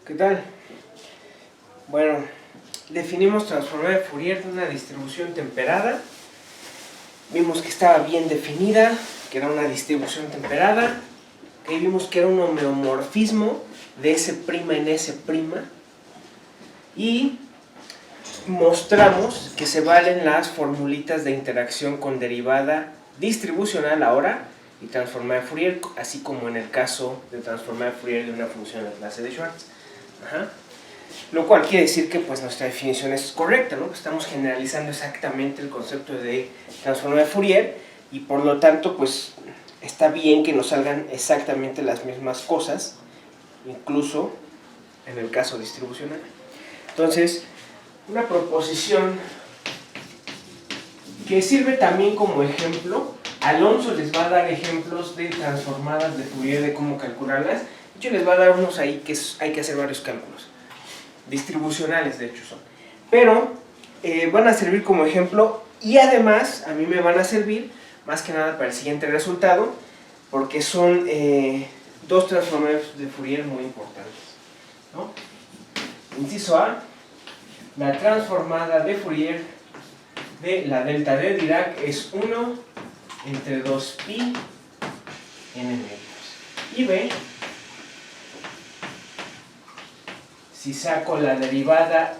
¿Qué tal? Bueno, definimos transformada de Fourier de una distribución temperada. Vimos que estaba bien definida, que era una distribución temperada. Que vimos que era un homeomorfismo de S' en S'. Y mostramos que se valen las formulitas de interacción con derivada distribucional ahora y transformada de Fourier, así como en el caso de transformada de Fourier de una función de clase de Schwartz. Lo cual quiere decir que pues nuestra definición es correcta, ¿no? Estamos generalizando exactamente el concepto de transformada de Fourier y por lo tanto pues está bien que nos salgan exactamente las mismas cosas, incluso en el caso distribucional. Entonces, una proposición que sirve también como ejemplo. Alonso les va a dar ejemplos de transformadas de Fourier, de cómo calcularlas. De hecho, les va a dar unos ahí que hay que hacer varios cálculos. Distribucionales, de hecho son. Pero van a servir como ejemplo y además a mí me van a servir más que nada para el siguiente resultado, porque son dos transformadas de Fourier muy importantes, ¿no? Inciso A, la transformada de Fourier de la delta de Dirac es 1 entre 2pi n medios. Y B, si saco la derivada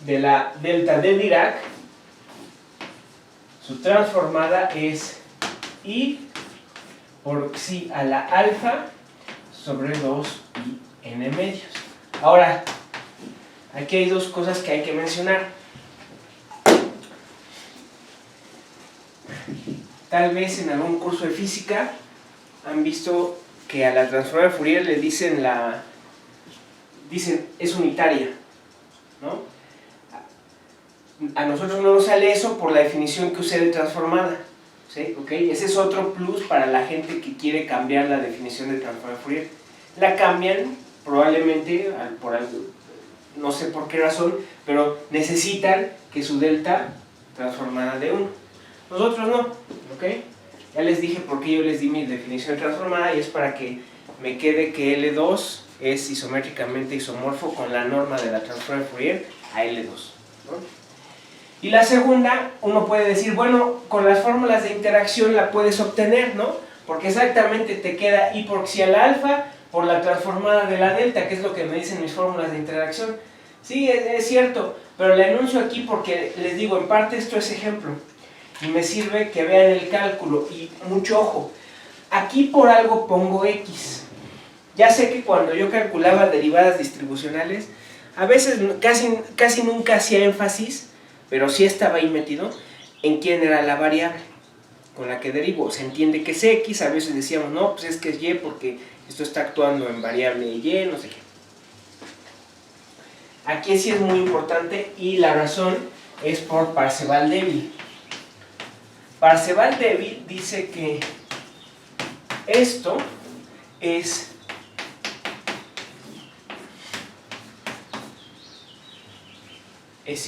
de la delta de Dirac, su transformada es i por xi a la alfa sobre 2pi n medios. Ahora, aquí hay dos cosas que hay que mencionar. Tal vez en algún curso de física han visto que a la transformada de Fourier le dicen es unitaria, ¿no? A nosotros no nos sale eso por la definición que usé de transformada, ¿sí? ¿Okay? Ese es otro plus para la gente que quiere cambiar la definición de transformada de Fourier. La cambian probablemente por algo, no sé por qué razón, pero necesitan que su delta transformada de 1. Nosotros no, ¿ok? Ya les dije por qué yo les di mi definición de transformada y es para que me quede que L2 es isométricamente isomorfo con la norma de la transformada de Fourier a L2, ¿no? Y la segunda, uno puede decir, bueno, con las fórmulas de interacción la puedes obtener, ¿no? Porque exactamente te queda i por xi a la alfa por la transformada de la delta, que es lo que me dicen mis fórmulas de interacción. Sí, es cierto, pero le anuncio aquí porque les digo, en parte esto es ejemplo. Y me sirve que vean el cálculo. Y mucho ojo, aquí por algo pongo X. Ya sé que cuando yo calculaba derivadas distribucionales, a veces casi nunca hacía énfasis, pero sí estaba ahí metido, en quién era la variable con la que derivo. Se entiende que es X, a veces decíamos, no, pues es que es Y porque esto está actuando en variable Y, no sé qué. Aquí sí es muy importante y la razón es por Parseval-Devil. Parseval-Devil dice que esto es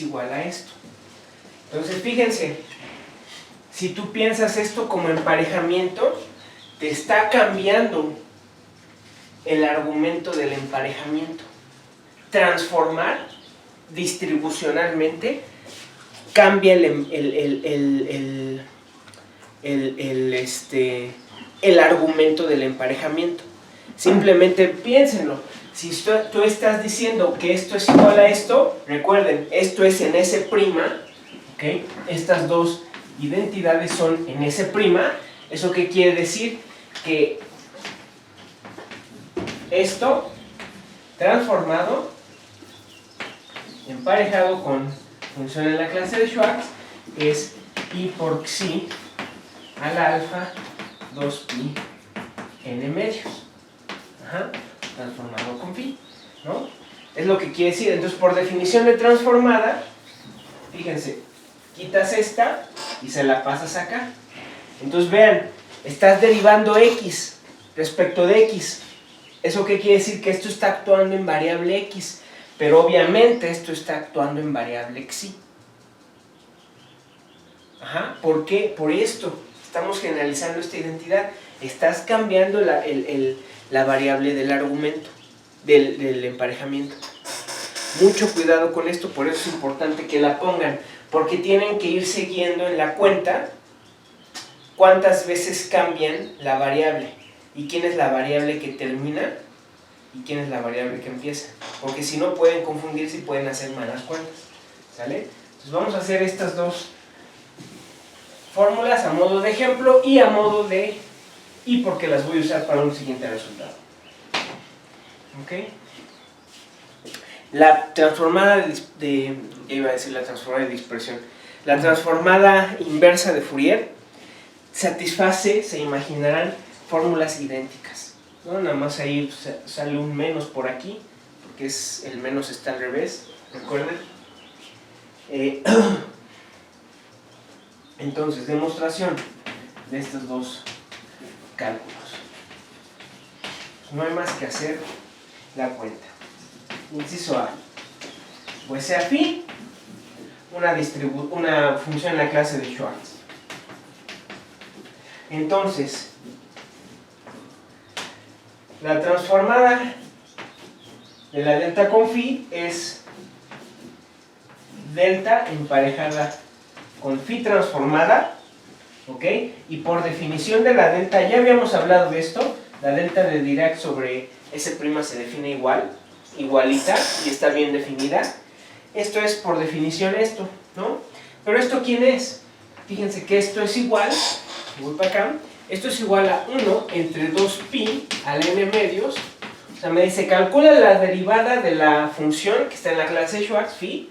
igual a esto. Entonces fíjense, si tú piensas esto como emparejamiento, te está cambiando el argumento del emparejamiento. Transformar distribucionalmente cambia el argumento del emparejamiento. Simplemente piénsenlo. Si tú estás diciendo que esto es igual a esto, recuerden, esto es en S', ¿okay? Estas dos identidades son en S'. ¿Eso qué quiere decir? Que esto transformado, emparejado con función en la clase de Schwartz, es i por xi a la alfa 2pi n medios. Transformado con phi, ¿no? Es lo que quiere decir. Entonces, por definición de transformada, fíjense, quitas esta y se la pasas acá. Entonces, vean, estás derivando x respecto de x. ¿Eso qué quiere decir? Que esto está actuando en variable x, pero obviamente esto está actuando en variable xi. ¿Por qué? Por esto. Estamos generalizando esta identidad. Estás cambiando la variable del argumento, del emparejamiento. Mucho cuidado con esto, por eso es importante que la pongan, porque tienen que ir siguiendo en la cuenta cuántas veces cambian la variable y quién es la variable que termina y quién es la variable que empieza, porque si no pueden confundirse y pueden hacer malas cuentas, ¿sale? Entonces vamos a hacer estas dos fórmulas a modo de ejemplo y a modo de porque las voy a usar para un siguiente resultado. ¿Ok? La transformada iba a decir la transformada de dispersión. La transformada inversa de Fourier satisface, se imaginarán, fórmulas idénticas, ¿no? Nada más ahí sale un menos por aquí, porque el menos está al revés, ¿recuerden? Entonces, demostración de estos dos cálculos. No hay más que hacer la cuenta. Inciso A. Pues sea phi, una función en la clase de Schwartz. Entonces, la transformada de la delta con phi es delta emparejada con phi transformada, ¿ok? Y por definición de la delta, ya habíamos hablado de esto, la delta de Dirac sobre S' se define igualita, y está bien definida. Esto es por definición esto, ¿no? Pero ¿esto quién es? Fíjense que esto es igual, voy para acá, esto es igual a 1 entre 2pi a la n medios. O sea, me dice, calcula la derivada de la función que está en la clase Schwartz, phi,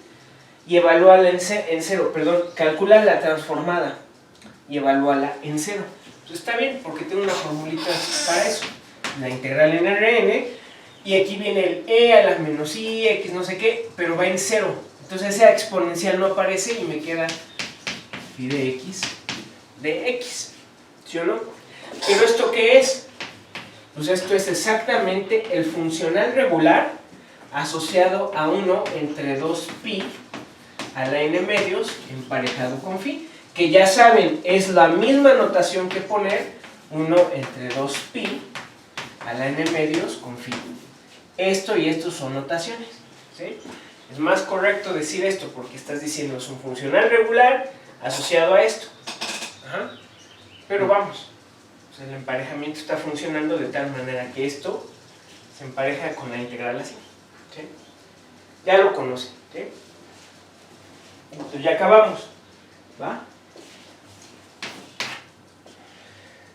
y evalúala en cero, perdón, calcula la transformada y evalúala en cero. Entonces está bien, porque tengo una formulita para eso. La integral en Rn, y aquí viene el e a la menos i, x no sé qué, pero va en cero. Entonces esa exponencial no aparece y me queda phi de x, ¿sí o no? ¿Pero esto qué es? Pues esto es exactamente el funcional regular asociado a 1 entre 2pi a la n medios emparejado con phi, que ya saben, es la misma notación que poner 1 entre 2pi a la n medios con phi. Esto y esto son notaciones, ¿sí? Es más correcto decir esto porque estás diciendo es un funcional regular asociado a esto. Ajá. Pero vamos, el emparejamiento está funcionando de tal manera que esto se empareja con la integral así, ¿sí? Ya lo conocen, ¿sí? Entonces ya acabamos, ¿va?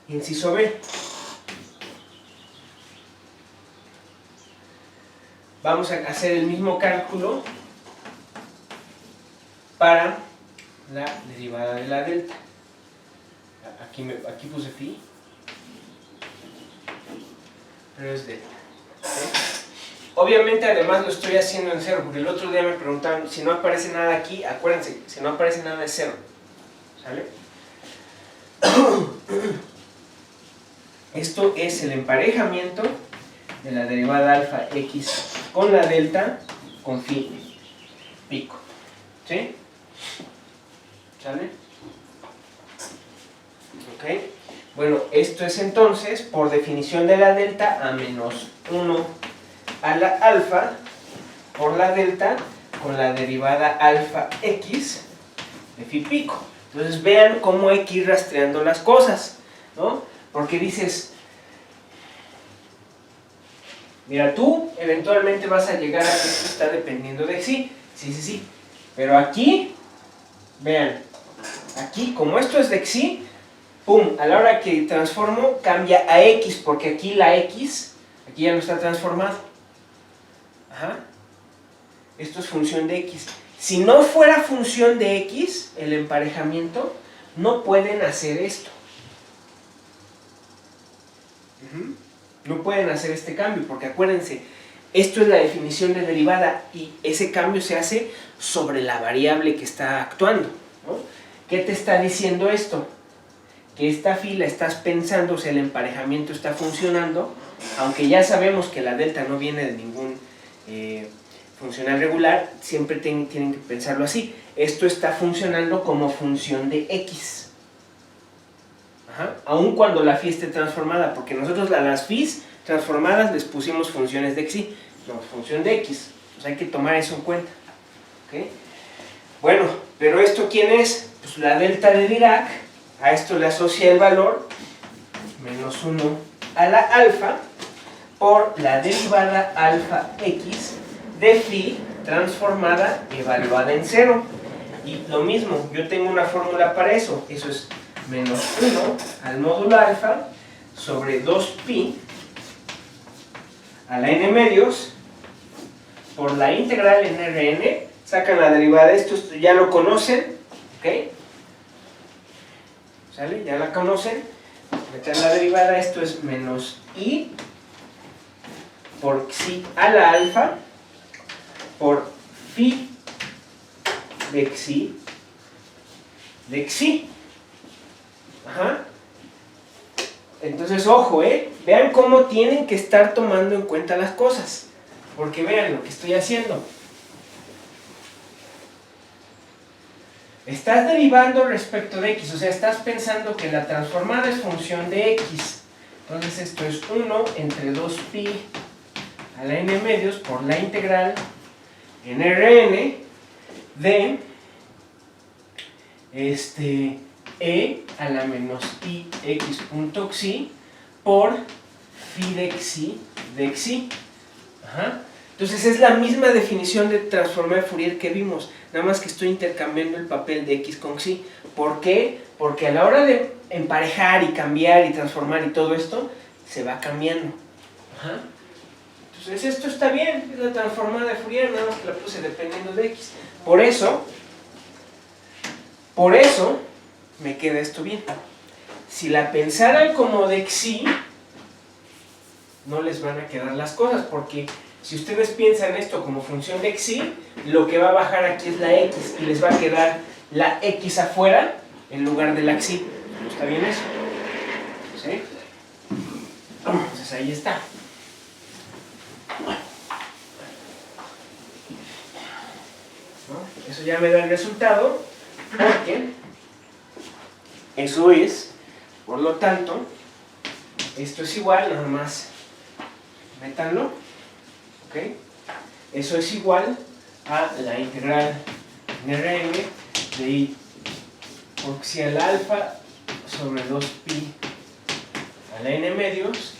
Inciso B. Vamos a hacer el mismo cálculo para la derivada de la delta. Aquí puse phi, pero es delta, ¿sí? Obviamente además lo estoy haciendo en cero, porque el otro día me preguntaron, si no aparece nada aquí, acuérdense, si no aparece nada es cero, ¿sale? Esto es el emparejamiento de la derivada alfa x con la delta con phi pico, ¿sí? ¿Sale? Ok. Bueno, esto es entonces, por definición de la delta, a menos 1 a la alfa por la delta con la derivada alfa x de phi pico. Entonces vean cómo hay que ir rastreando las cosas, ¿no? Porque dices, mira, tú eventualmente vas a llegar a que esto está dependiendo de xi, sí, pero aquí, vean, aquí como esto es de xi, pum, a la hora que transformo cambia a x, porque aquí la x, aquí ya no está transformado. Ajá. Esto es función de x. Si no fuera función de x, el emparejamiento, no pueden hacer esto. No pueden hacer este cambio, porque acuérdense, esto es la definición de derivada y ese cambio se hace sobre la variable que está actuando, ¿no? ¿Qué te está diciendo esto? Que esta fila estás pensando, o sea, el emparejamiento está funcionando, aunque ya sabemos que la delta no viene de ningún funcional regular, siempre tienen que pensarlo así. Esto está funcionando como función de x. Ajá. Aun cuando la phi esté transformada, porque nosotros las phis transformadas les pusimos funciones de xy, no, función de x. Pues hay que tomar eso en cuenta. ¿Okay? Bueno, pero ¿esto quién es? Pues la delta de Dirac. A esto le asocia el valor menos 1 a la alfa por la derivada alfa x de phi transformada evaluada en 0. Y lo mismo, yo tengo una fórmula para eso. Eso es menos 1 al módulo alfa sobre 2pi a la n medios por la integral en Rn. Sacan la derivada de esto ya lo conocen, ¿ok? ¿Sale? Ya la conocen. Meter la derivada, esto es menos i por xi a la alfa por phi de xi. Ajá. Entonces, ojo, vean cómo tienen que estar tomando en cuenta las cosas. Porque vean lo que estoy haciendo. Estás derivando respecto de x, o sea, estás pensando que la transformada es función de x. Entonces esto es 1 entre 2pi a la n medios por la integral en Rn de e a la menos i x punto xi por phi de xi. Ajá. Entonces es la misma definición de transformada de Fourier que vimos, nada más que estoy intercambiando el papel de x con xi. ¿Por qué? Porque a la hora de emparejar y cambiar y transformar y todo esto, se va cambiando. Ajá. Entonces esto está bien, es la transformada de Fourier, nada más que la puse dependiendo de x. Por eso me queda esto bien. Si la pensaran como de xi, no les van a quedar las cosas, porque si ustedes piensan esto como función de xi, lo que va a bajar aquí es la x y les va a quedar la x afuera en lugar de la xi. ¿Está bien eso? ¿Sí? Entonces ahí está. ¿No? Eso ya me da el resultado, porque eso es, por lo tanto, esto es igual, nada más métanlo, ¿ok? Eso es igual a la integral en Rn de i por xi al alfa sobre 2pi a la n medios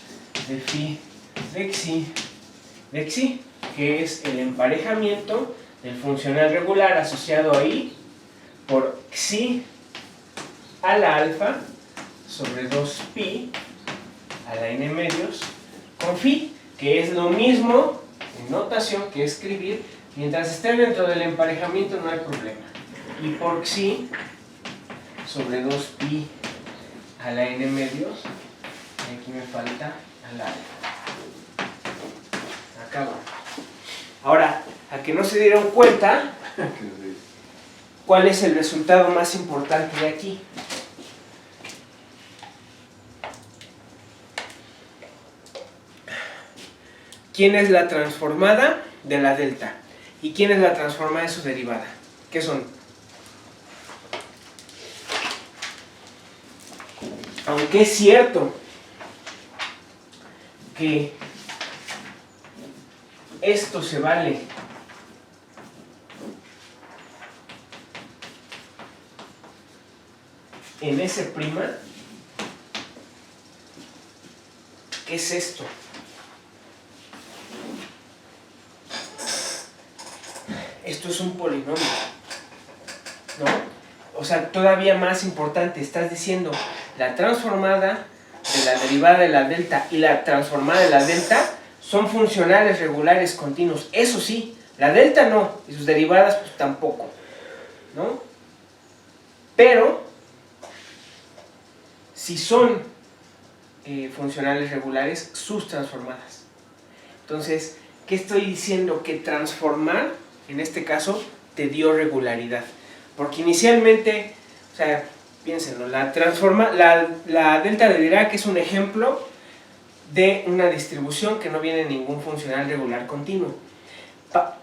de phi de xi, que es el emparejamiento del funcional regular asociado a i por xi a la alfa sobre 2pi a la n medios con phi, que es lo mismo en notación que escribir. Mientras esté dentro del emparejamiento no hay problema. Y por xi sobre 2pi a la n medios, y aquí me falta a la alfa. Acabo. Ahora, a que no se dieron cuenta, ¿cuál es el resultado más importante de aquí? ¿Quién es la transformada de la delta? ¿Y quién es la transformada de su derivada? ¿Qué son? Aunque es cierto que esto se vale en S', ¿qué es esto? Esto es un polinomio, ¿no? O sea, todavía más importante, estás diciendo la transformada de la derivada de la delta y la transformada de la delta son funcionales regulares continuos. Eso sí, la delta no, y sus derivadas pues tampoco, ¿no? Pero si son funcionales regulares, sus transformadas. Entonces, ¿qué estoy diciendo? Que transformar, en este caso, te dio regularidad. Porque inicialmente, o sea, piénsenlo, la delta de Dirac es un ejemplo de una distribución que no viene en ningún funcional regular continuo.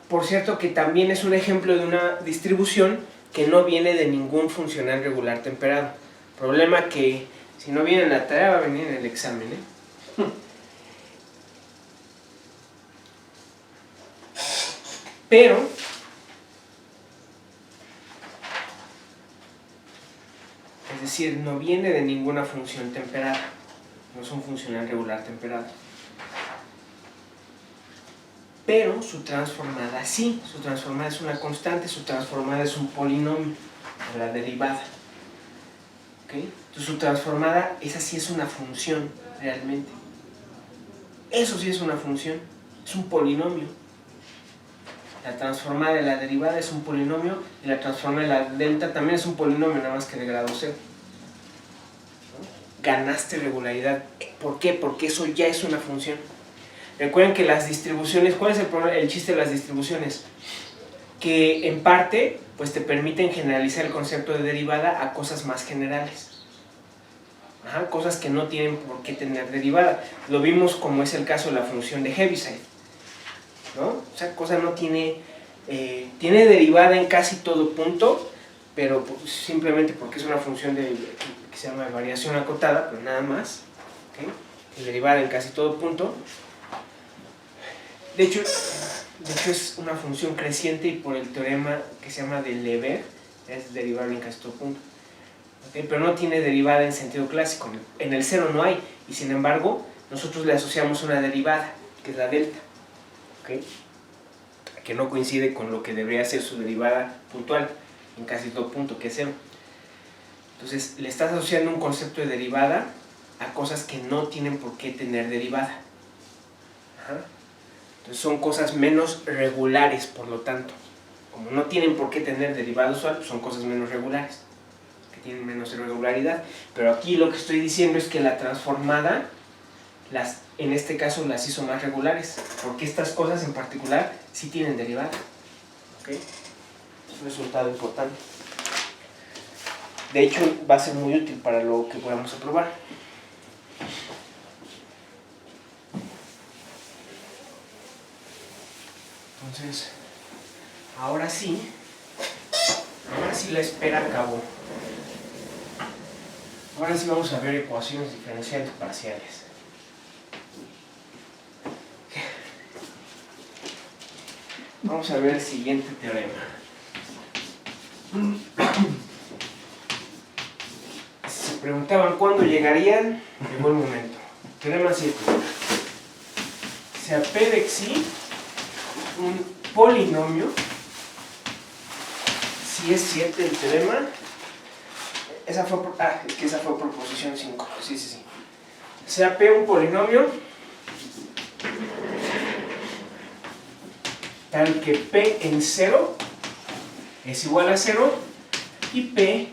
Por cierto, que también es un ejemplo de una distribución que no viene de ningún funcional regular temperado. Problema que, si no viene en la tarea, va a venir en el examen, pero es decir, no viene de ninguna función temperada, no es un funcional regular temperado. Pero su transformada sí, su transformada es una constante, su transformada es un polinomio, la derivada. ¿Okay? Entonces su transformada, esa sí es una función realmente. Eso sí es una función, es un polinomio. La transformada de la derivada es un polinomio y la transformada de la delta también es un polinomio, nada más que de grado 0. ¿No? Ganaste regularidad. ¿Por qué? Porque eso ya es una función. Recuerden que las distribuciones, ¿cuál es el chiste de las distribuciones? Que en parte pues te permiten generalizar el concepto de derivada a cosas más generales. Ajá, cosas que no tienen por qué tener derivada. Lo vimos como es el caso de la función de Heaviside, ¿no? O sea, cosa no tiene, tiene derivada en casi todo punto, pero pues, simplemente porque es una función que se llama variación acotada, pero nada más, ¿okay? Derivada en casi todo punto. De hecho es una función creciente y por el teorema que se llama de Lever es derivable en casi todo punto. ¿Okay? Pero no tiene derivada en sentido clásico, en el cero no hay, y sin embargo nosotros le asociamos una derivada, que es la delta, ¿okay? Que no coincide con lo que debería ser su derivada puntual en casi todo punto, que es cero. Entonces le estás asociando un concepto de derivada a cosas que no tienen por qué tener derivada. Ajá. Entonces son cosas menos regulares, por lo tanto. Como no tienen por qué tener derivada usual, son cosas menos regulares, que tienen menos irregularidad. Pero aquí lo que estoy diciendo es que la transformada, en este caso las hizo más regulares, porque estas cosas en particular sí tienen derivada. ¿Okay? Es un resultado importante. De hecho, va a ser muy útil para lo que podamos probar. Entonces, ahora sí la espera acabó. Ahora sí vamos a ver ecuaciones diferenciales parciales. Vamos a ver el siguiente teorema. Se preguntaban cuándo llegarían, llegó el momento. Teorema 7. Sea P de Xi un polinomio, si es 7 el teorema, esa fue proposición 5, sí. Sea P un polinomio tal que P en 0 es igual a 0 y P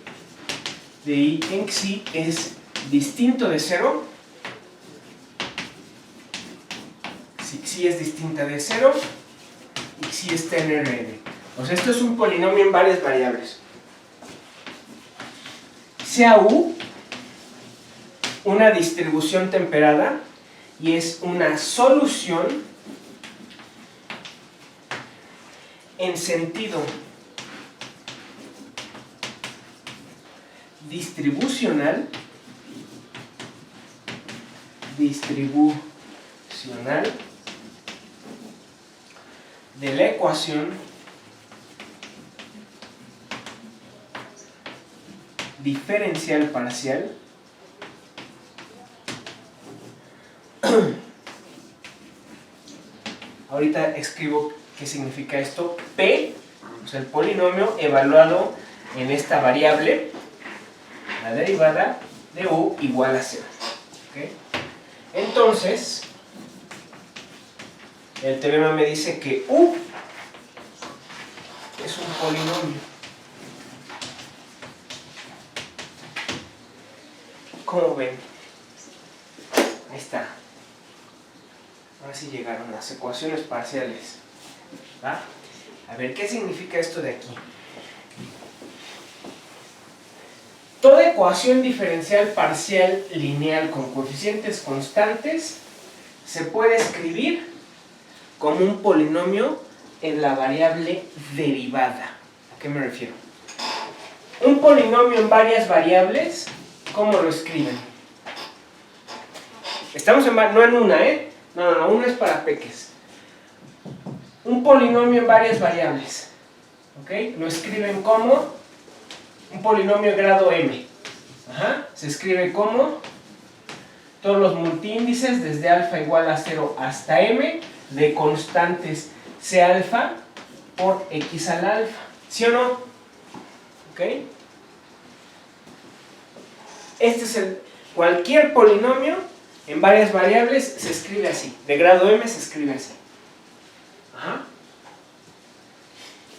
de I en Xi es distinto de 0 si Xi es distinta de 0 y Xi está en Rn. O sea, esto es un polinomio en varias variables. Sea U una distribución temperada y es una solución en sentido distribucional de la ecuación diferencial parcial ahorita escribo qué significa esto. P, o sea, el polinomio evaluado en esta variable, la derivada de U igual a 0. ¿Okay? Entonces, el teorema me dice que U es un polinomio. ¿Cómo ven? Ahí está. Ahora sí llegaron las ecuaciones parciales. ¿Va? A ver, ¿qué significa esto de aquí? Toda ecuación diferencial parcial lineal con coeficientes constantes se puede escribir como un polinomio en la variable derivada. ¿A qué me refiero? Un polinomio en varias variables, ¿cómo lo escriben? Estamos no en una, ¿eh? No, una es para peques. un polinomio en varias variables. ¿Ok? Lo escriben como un polinomio de grado m. Ajá. Se escribe como todos los multiíndices desde alfa igual a 0 hasta m de constantes c alfa por x al alfa. ¿Sí o no? ¿Ok? Este es cualquier polinomio en varias variables se escribe así. De grado m se escribe así. Ajá.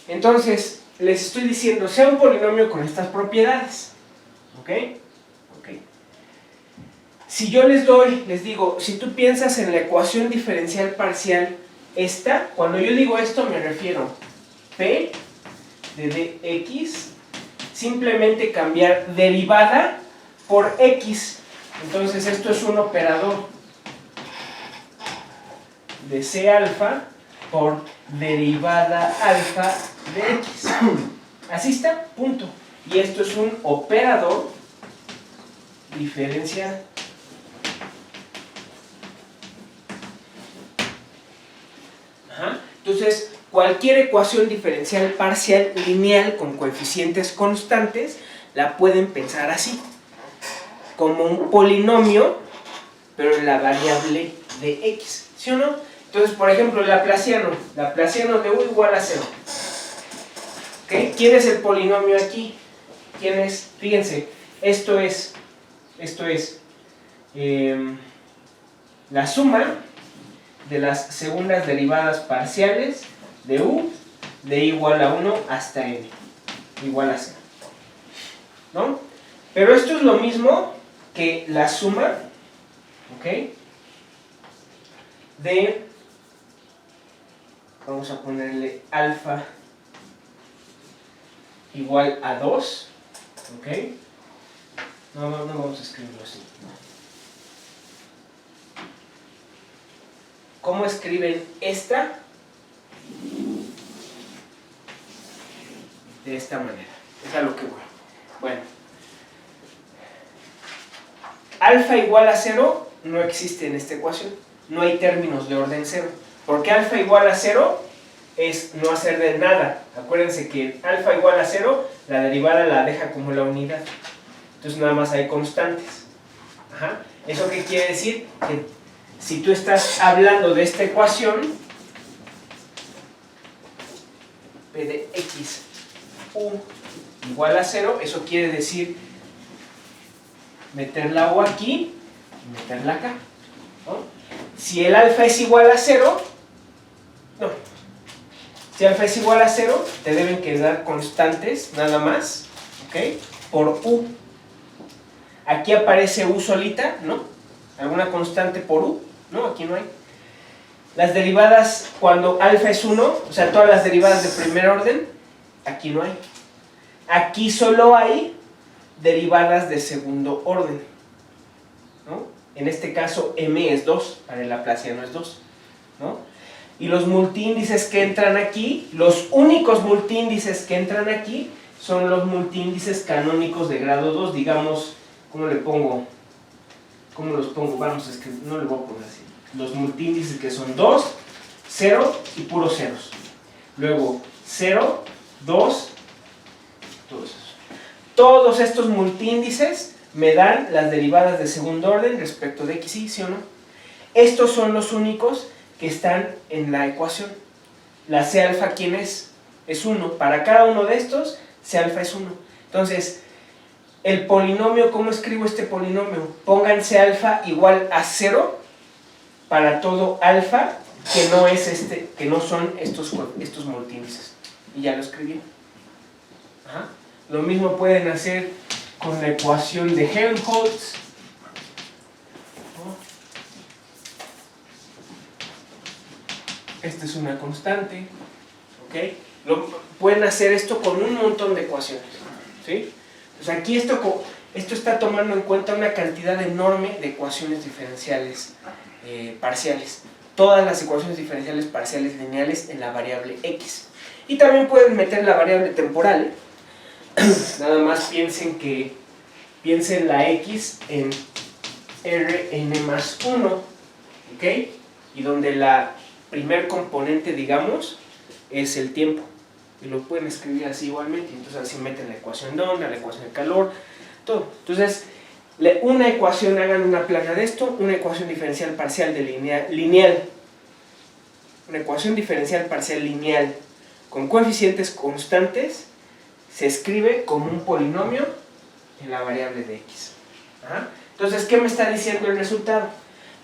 Entonces, les estoy diciendo, sea un polinomio con estas propiedades. ¿Ok? Ok. Si yo les digo, si tú piensas en la ecuación diferencial parcial, esta, cuando yo digo esto me refiero P de dx, simplemente cambiar derivada por x. Entonces esto es un operador de c alfa por derivada alfa de x. Así está, punto. Y esto es un operador diferencial. Ajá. Entonces, cualquier ecuación diferencial parcial lineal con coeficientes constantes la pueden pensar así, como un polinomio, pero en la variable de x, ¿sí o no? Entonces, por ejemplo, el laplaciano de u igual a 0. ¿Okay? ¿Quién es el polinomio aquí? ¿Quién es? Fíjense, esto es la suma de las segundas derivadas parciales de u de igual a 1 hasta n igual a 0, ¿no? Pero esto es lo mismo que la suma, ¿ok? De, vamos a ponerle alfa igual a 2, ¿ok? No vamos a escribirlo así. ¿Cómo escriben esta? De esta manera. Es a lo que voy. Bueno. Alfa igual a 0 no existe en esta ecuación. No hay términos de orden 0. Porque alfa igual a 0 es no hacer de nada. Acuérdense que alfa igual a 0, la derivada la deja como la unidad. Entonces nada más hay constantes. Ajá. ¿Eso qué quiere decir? Que si tú estás hablando de esta ecuación, P de x u igual a 0, eso quiere decir meter la u aquí y meterla acá, ¿no? Si el alfa es igual a 0, no. Si alfa es igual a 0, te deben quedar constantes nada más, ¿ok? Por u. Aquí aparece u solita, ¿no? ¿Alguna constante por u? No, aquí no hay. Las derivadas cuando alfa es 1, o sea, todas las derivadas de primer orden, aquí no hay. Aquí solo hay derivadas de segundo orden, ¿no? En este caso m es 2, para el laplaciano es 2, ¿no? Y los multiíndices que entran aquí, los únicos multiíndices que entran aquí son los multiíndices canónicos de grado 2, digamos, ¿cómo le pongo? ¿Cómo los pongo? Vamos a escribir, no le voy a poner así. Los multiíndices que son 2, 0 y puros ceros. Luego 0, 2, todos esos. Todos estos multiíndices me dan las derivadas de segundo orden respecto de x, ¿sí o no? Estos son los únicos que están en la ecuación. La c alfa, ¿quién es? Es 1. Para cada uno de estos, c alfa es 1. Entonces, el polinomio, ¿cómo escribo este polinomio? Pongan c alfa igual a 0 para todo alfa que no es que no son estos multiíndices. Y ya lo escribí. Ajá. Lo mismo pueden hacer con la ecuación de Helmholtz. Esta es una constante, ¿ok? Pueden hacer esto con un montón de ecuaciones, ¿sí? Entonces aquí esto está tomando en cuenta una cantidad enorme de ecuaciones diferenciales parciales. Todas las ecuaciones diferenciales parciales lineales en la variable x. Y también pueden meter la variable temporal. Nada más piensen la x en Rn más 1, ¿ok? Y donde la primer componente, digamos, es el tiempo. Y lo pueden escribir así igualmente. Entonces así meten la ecuación de onda, la ecuación de calor, todo. Entonces, una ecuación, hagan una plana de esto, una ecuación diferencial parcial de lineal. Una ecuación diferencial parcial lineal con coeficientes constantes se escribe como un polinomio en la variable de x. ¿Ah? Entonces, ¿qué me está diciendo el resultado?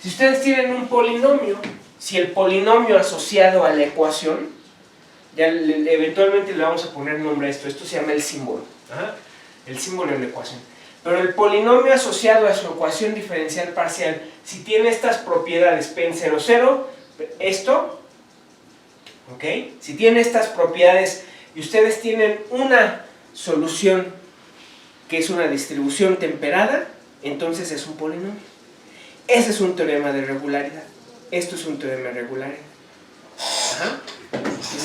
Si ustedes tienen un polinomio, si el polinomio asociado a la ecuación, ya eventualmente le vamos a poner nombre a esto se llama el símbolo. ¿Ah? El símbolo de la ecuación. Pero el polinomio asociado a su ecuación diferencial parcial, si tiene estas propiedades P en 0, 0, esto, ¿ok? Si tiene estas propiedades y ustedes tienen una solución que es una distribución temperada, entonces es un polinomio. Ese es un teorema de regularidad. Esto es un teorema de regularidad. Ajá.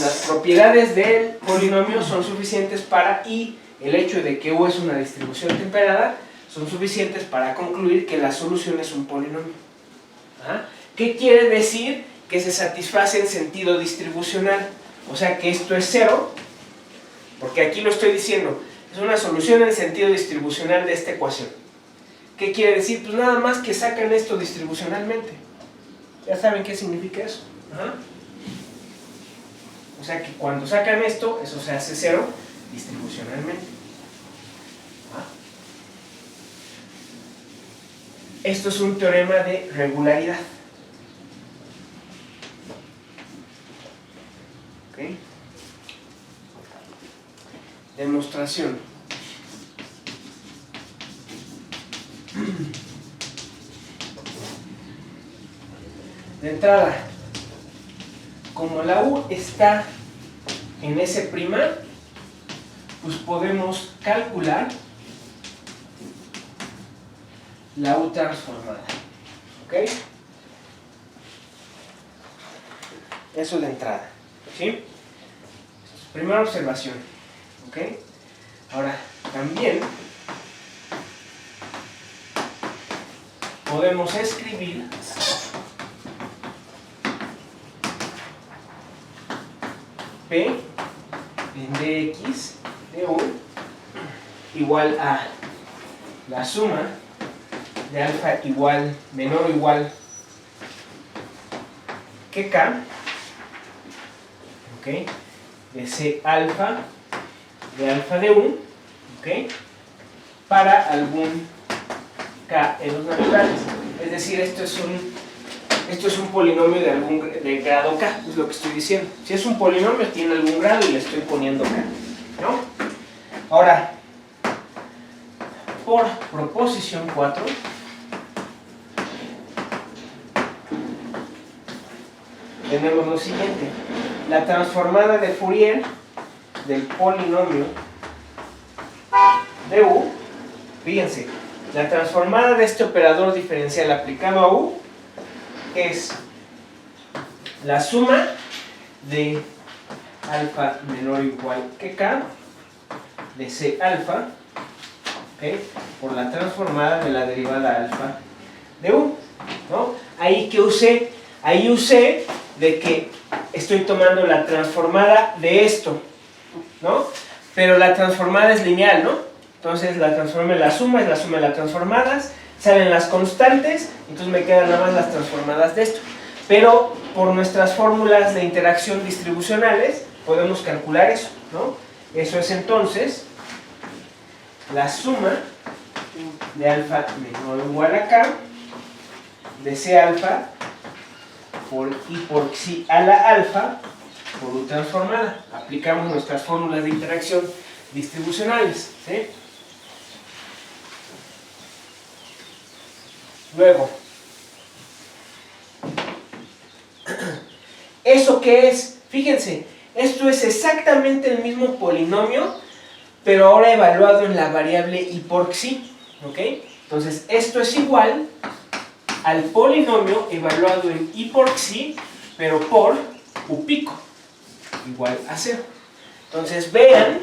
Las propiedades del polinomio son suficientes para, y el hecho de que U es una distribución temperada, son suficientes para concluir que la solución es un polinomio. Ajá. ¿Qué quiere decir? Que se satisface en sentido distribucional. O sea que esto es 0, porque aquí lo estoy diciendo, es una solución en sentido distribucional de esta ecuación. ¿Qué quiere decir? Pues nada más que sacan esto distribucionalmente. Ya saben qué significa eso. Ajá. O sea que cuando sacan esto, eso se hace 0 distribucionalmente. ¿Ah? Esto es un teorema de regularidad. ¿Ok? Demostración. De entrada, como la U está en S', pues podemos calcular la U transformada. ¿Ok? Eso de entrada. ¿Sí? Primera observación. ¿Ok? Ahora, también podemos escribir P en dx de U igual a la suma de alfa igual, menor o igual que K, ¿ok? De C alfa de U, ¿ok? Para algún K en los naturales. Es decir, esto es un polinomio de grado K, es lo que estoy diciendo. Si es un polinomio, tiene algún grado y le estoy poniendo K, ¿no? Ahora, por proposición 4, tenemos lo siguiente. La transformada de Fourier del polinomio de U, fíjense, la transformada de este operador diferencial aplicado a U es la suma de alfa menor o igual que K de C alfa, ¿okay? Por la transformada de la derivada alfa de U, ¿no? Ahí usé de que estoy tomando la transformada de esto, ¿no? Pero la transformada es lineal, ¿no? Entonces la suma es la suma de las transformadas, salen las constantes, entonces me quedan nada más las transformadas de esto. Pero por nuestras fórmulas de interacción distribucionales podemos calcular eso, ¿no? Eso es entonces la suma de alfa menor o igual a K de C alfa y por xi a la alfa por U transformada. Aplicamos nuestras fórmulas de interacción distribucionales, ¿sí? Luego, ¿eso qué es? Fíjense, esto es exactamente el mismo polinomio, pero ahora evaluado en la variable y por xi, ¿ok? Entonces, esto es igual al polinomio evaluado en y por xi, pero por u pico, igual a 0. Entonces, vean,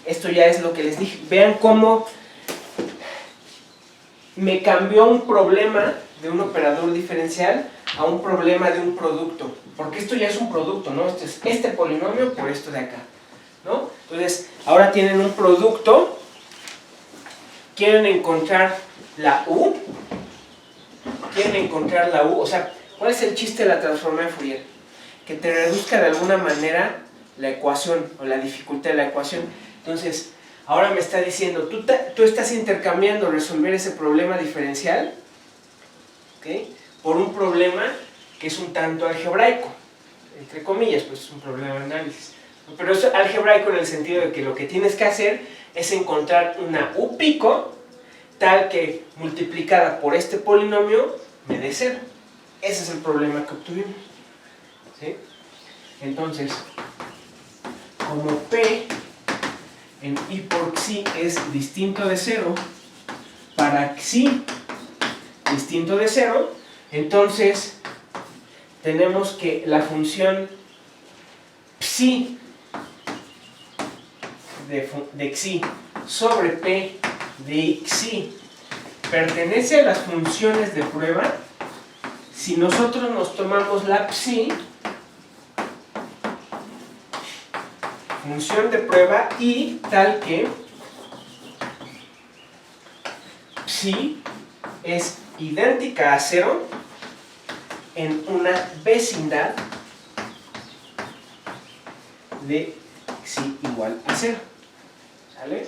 esto ya es lo que les dije, vean cómo me cambió un problema de un operador diferencial a un problema de un producto, porque esto ya es un producto, ¿no? Este es este polinomio por esto de acá, ¿no? Entonces, ahora tienen un producto, quieren encontrar la U, o sea, ¿cuál es el chiste de la transformada de Fourier? Que te reduzca de alguna manera la ecuación o la dificultad de la ecuación. Entonces, ahora me está diciendo, tú estás intercambiando resolver ese problema diferencial, ¿okay?, por un problema que es un tanto algebraico, entre comillas, pues es un problema de análisis. Pero es algebraico en el sentido de que lo que tienes que hacer es encontrar una U pico tal que multiplicada por este polinomio me dé 0. Ese es el problema que obtuvimos, ¿sí? Entonces, como P en I por Xi es distinto de 0, para Xi distinto de 0, entonces tenemos que la función Psi de Xi sobre P de Xi pertenece a las funciones de prueba si nosotros nos tomamos la Psi, función de prueba, y tal que Psi es idéntica a 0 en una vecindad de Xi igual a 0. ¿Sale?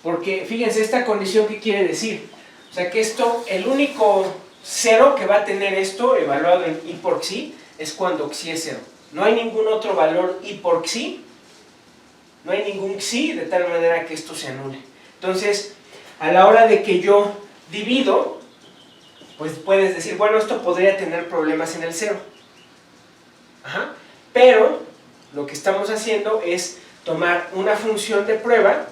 Porque fíjense, esta condición, ¿qué quiere decir? O sea que esto, el único 0 que va a tener esto evaluado en I por Xi es cuando Xi es 0. No hay ningún otro valor I por Xi, no hay ningún Xi de tal manera que esto se anule. Entonces, a la hora de que yo divido, pues puedes decir, bueno, esto podría tener problemas en el 0. Ajá. Pero lo que estamos haciendo es tomar una función de prueba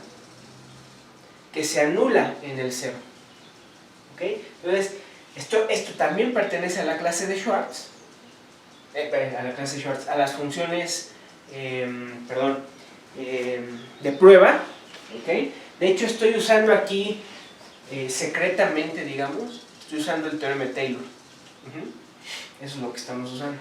que se anula en el 0. ¿Ok? Entonces, esto también pertenece a la clase de Schwartz, a las funciones, de prueba. ¿Ok? De hecho, estoy usando aquí, secretamente, digamos, estoy usando el teorema de Taylor. Eso es lo que estamos usando.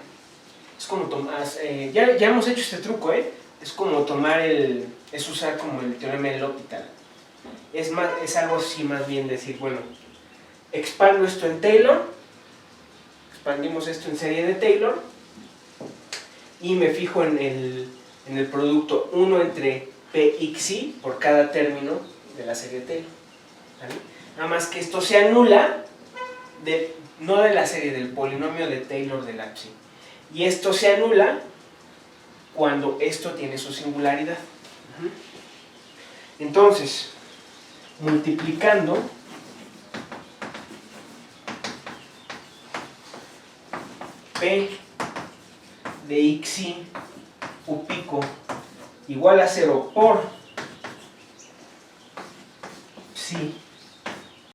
Es como tomar, ya hemos hecho este truco, es como tomar es usar como el teorema de L'Hopital. Es algo así, más bien decir, bueno, expando esto en Taylor, expandimos esto en serie de Taylor, y me fijo en el producto 1 entre P y Xi por cada término de la serie de Taylor. ¿Vale? Nada más que esto se anula, no de la serie, del polinomio de Taylor de la Xi. Y esto se anula cuando esto tiene su singularidad. Entonces, multiplicando P de Xi U pico igual a 0 por Psi